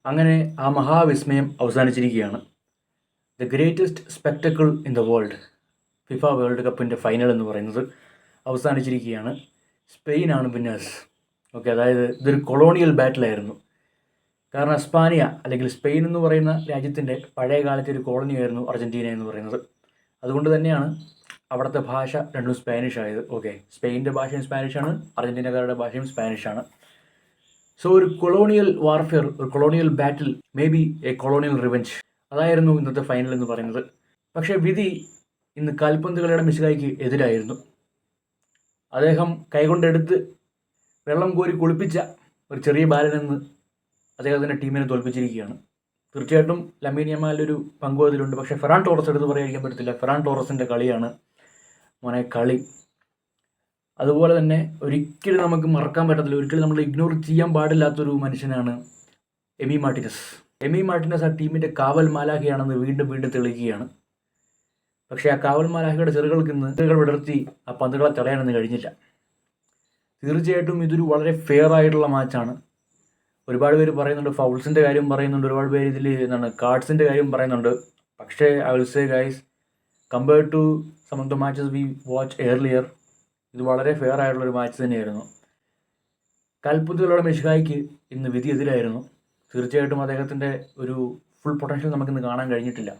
അങ്ങനെ ആ മഹാവിസ്മയം അവസാനിച്ചിരിക്കുകയാണ്. The greatest spectacle in the world, FIFA world കപ്പിൻ്റെ ഫൈനൽ എന്ന് പറയുന്നത് അവസാനിച്ചിരിക്കുകയാണ്. സ്പെയിനാണ് വിന്നേഴ്സ്. ഓക്കെ, അതായത് ഇതൊരു കൊളോണിയൽ ബാറ്റിലായിരുന്നു. കാരണം എസ്പാനിയ അല്ലെങ്കിൽ സ്പെയിൻ എന്ന് പറയുന്ന രാജ്യത്തിൻ്റെ പഴയ കാലത്തെ ഒരു കോളനിയായിരുന്നു അർജൻറ്റീന എന്ന് പറയുന്നത്. അതുകൊണ്ട് തന്നെയാണ് അവിടുത്തെ ഭാഷ രണ്ടും സ്പാനിഷ് ആയത്. ഓക്കെ, സ്പെയിനിൻ്റെ ഭാഷയും സ്പാനിഷാണ്, അർജൻറ്റീനക്കാരുടെ ഭാഷയും സ്പാനിഷാണ്. സോ ഒരു കൊളോണിയൽ വാർഫെയർ, ഒരു colonial battle, may be A colonial revenge, അതായിരുന്നു ഇന്നത്തെ ഫൈനൽ എന്ന് പറയുന്നത്. പക്ഷേ വിധി ഇന്ന് കാൽപന്ത് കളിയുടെ മെസ്സിക്ക് എതിരായിരുന്നു. അദ്ദേഹം കൈകൊണ്ടെടുത്ത് വെള്ളം കോരി കുളിപ്പിച്ച ഒരു ചെറിയ ബാലനെന്ന് അദ്ദേഹത്തിൻ്റെ ടീമിനെ തോൽപ്പിച്ചിരിക്കുകയാണ്. തീർച്ചയായിട്ടും ലമീൻ യമാലിൻ്റെ ഒരു പങ്ക് അതിലുണ്ട്. പക്ഷേ ഫെറാൻ ടോറസ് എടുത്ത് പറയാതിരിക്കാൻ പറ്റത്തില്ല. ഫെറാൻ ടോറസിൻ്റെ കളിയാണ് മോനെ കളി. അതുപോലെ തന്നെ ഒരിക്കലും നമുക്ക് മറക്കാൻ പറ്റത്തില്ല, ഒരിക്കലും നമ്മൾ ഇഗ്നോർ ചെയ്യാൻ പാടില്ലാത്തൊരു മനുഷ്യനാണ് എമി മാർട്ടിനസ്. എമി മാർട്ടിനസ് ആ ടീമിൻ്റെ കാവൽ മാലാഖയാണെന്ന് വീണ്ടും വീണ്ടും തെളിയിക്കുകയാണ്. പക്ഷേ ആ കാവൽ മാലാഖയുടെ ചെറുകൾ വിടർത്തി ആ പന്തുകളെ തടയാനൊന്നും കഴിഞ്ഞില്ല. തീർച്ചയായിട്ടും ഇതൊരു വളരെ ഫെയർ ആയിട്ടുള്ള മാച്ചാണ്. ഒരുപാട് പേര് പറയുന്നുണ്ട്, ഫൗൾസിൻ്റെ കാര്യം പറയുന്നുണ്ട്, ഒരുപാട് പേര് ഇതിൽ കാർഡ്സിൻ്റെ കാര്യം പറയുന്നുണ്ട്. പക്ഷേ I will say guys, compared to some of the matches we watch earlier, ഇത് വളരെ ഫെയർ ആയിട്ടുള്ളൊരു മാച്ച് തന്നെയായിരുന്നു. കാൽപന്തുകളുടെ മെസ്സിക്ക് ഇന്ന് വിധി എതിരായിരുന്നു. തീർച്ചയായിട്ടും അദ്ദേഹത്തിൻ്റെ ഒരു ഫുൾ പൊട്ടൻഷ്യൽ നമുക്കിന്ന് കാണാൻ കഴിഞ്ഞിട്ടില്ല.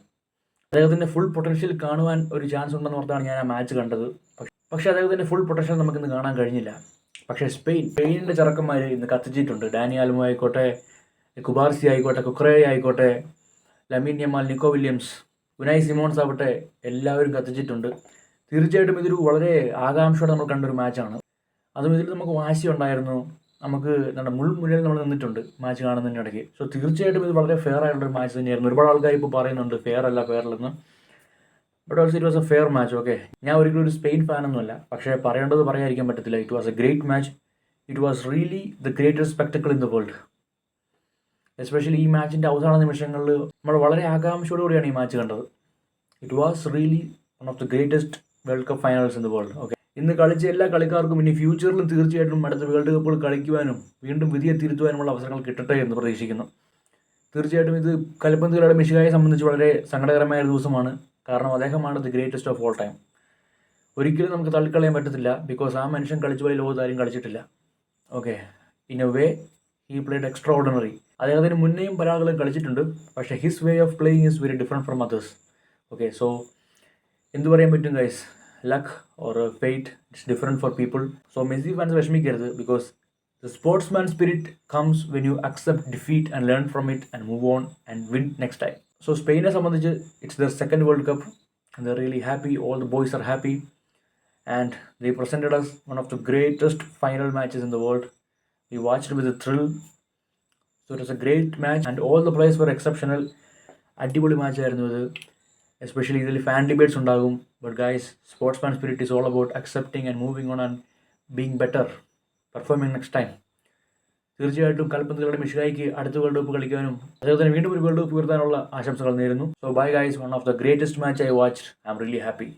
അദ്ദേഹത്തിൻ്റെ ഫുൾ പൊട്ടൻഷ്യൽ കാണുവാൻ ഒരു ചാൻസ് ഉണ്ടെന്ന് ഓർത്താണ് ഞാൻ ആ മാച്ച് കണ്ടത്. പക്ഷേ അദ്ദേഹത്തിൻ്റെ ഫുൾ പൊട്ടൻഷ്യൽ നമുക്കിന്ന് കാണാൻ കഴിഞ്ഞില്ല. പക്ഷേ സ്പെയിനിൻ്റെ ചെറുക്കന്മാർ ഇന്ന് കത്തിച്ചിട്ടുണ്ട്. ഡാനി ആൽമോ ആയിക്കോട്ടെ, കുബാർസി ആയിക്കോട്ടെ, കുക്രേ ആയിക്കോട്ടെ, Lamine Yamal, Nico Williams, Unai Simões ആവട്ടെ, എല്ലാവരും കത്തിച്ചിട്ടുണ്ട്. തീർച്ചയായിട്ടും ഇതൊരു വളരെ ആകാംക്ഷയോടെ നമ്മൾ കണ്ടൊരു മാച്ചാണ്. അതും ഇതിൽ നമുക്ക് വാശി ഉണ്ടായിരുന്നു, നമുക്ക് നമ്മുടെ മുൾമുന്നിൽ നമ്മൾ നിന്നിട്ടുണ്ട് മാച്ച് കാണുന്നതിനിടയ്ക്ക്. സോ തീർച്ചയായിട്ടും ഇത് വളരെ ഫെയർ ആയിട്ടുള്ളൊരു മാച്ച് തന്നെയായിരുന്നു. ഒരുപാട് ആൾക്കാർ ഇപ്പോൾ പറയുന്നുണ്ട് ഫെയർ അല്ലെന്ന്. But also it was A fair match. Okay, ഞാൻ ഒരിക്കലും ഒരു സ്പെയിൻ ഫാനൊന്നുമല്ല, പക്ഷേ പറയേണ്ടത് പറയാതിരിക്കാൻ പറ്റത്തില്ല. It was A great match. It was really the greatest spectacle in the world. Especially ഈ മാച്ചിൻ്റെ അവസാന നിമിഷങ്ങളിൽ നമ്മൾ വളരെ ആകാംക്ഷയോടുകൂടിയാണ് ഈ മാച്ച് കണ്ടത്. It was really one of the greatest world cup finals in the world. Okay, ഇന്ന് കളിച്ച എല്ലാ കളിക്കാർക്കും ഇനി ഫ്യൂച്ചറിലും തീർച്ചയായിട്ടും അടുത്ത വേൾഡ് കപ്പുകൾ കളിക്കുവാനും വീണ്ടും വിധിയെ തിരുത്തുവാനുമുള്ള അവസരങ്ങൾ കിട്ടട്ടെ എന്ന് പ്രതീക്ഷിക്കുന്നു. തീർച്ചയായിട്ടും ഇത് കാൽപന്ത് കളിയുടെ മെസ്സിയെ സംബന്ധിച്ച് വളരെ സങ്കടകരമായ ഒരു ദിവസമാണ്. കാരണം അദ്ദേഹമാണ് the greatest of all time. ഒരിക്കലും നമുക്ക് തള്ളിക്കളയാൻ പറ്റത്തില്ല. ബിക്കോസ് ആ മനുഷ്യൻ കളിച്ച പോലെ ലോകത്ത് ആരും കളിച്ചിട്ടില്ല. Okay, in a way he played extraordinary. അദ്ദേഹത്തിന് മുന്നേയും പല ആളുകളും കളിച്ചിട്ടുണ്ട്, പക്ഷേ his way of playing is very different from others. Okay, so എന്ത് പറയാൻ പറ്റും guys, luck or fate, it's different for people. So Messi fans വിഷമിക്കരുത്. Because the sportsman spirit comes when you accept defeat and learn from it and move on and win next time. So സ്പെയിനെ സംബന്ധിച്ച് it's there second world cup and they're really happy. All the boys are happy and they presented us one of the greatest final matches in the world. We watched with a thrill. So it was a great match and all the players were exceptional. അടിപൊളി match ആയിരുന്നു ഇത്. Especially ഇതിൽ fan debates ഉണ്ടാകും. But guys, sportsman spirit is all about accepting and moving on and being better, performing next time. തീർച്ചയായിട്ടും കാൽപന്ത് കളിയുടെ മെസ്സിക്ക് അടുത്ത വേൾഡ് കപ്പ് കളിക്കാനും അദ്ദേഹത്തിന് വീണ്ടും ഒരു വേൾഡ് കപ്പ് ഉയർത്താനുള്ള ആശംസകൾ നേരുന്നു. So bye guys, one of the greatest match I watched. I am really happy.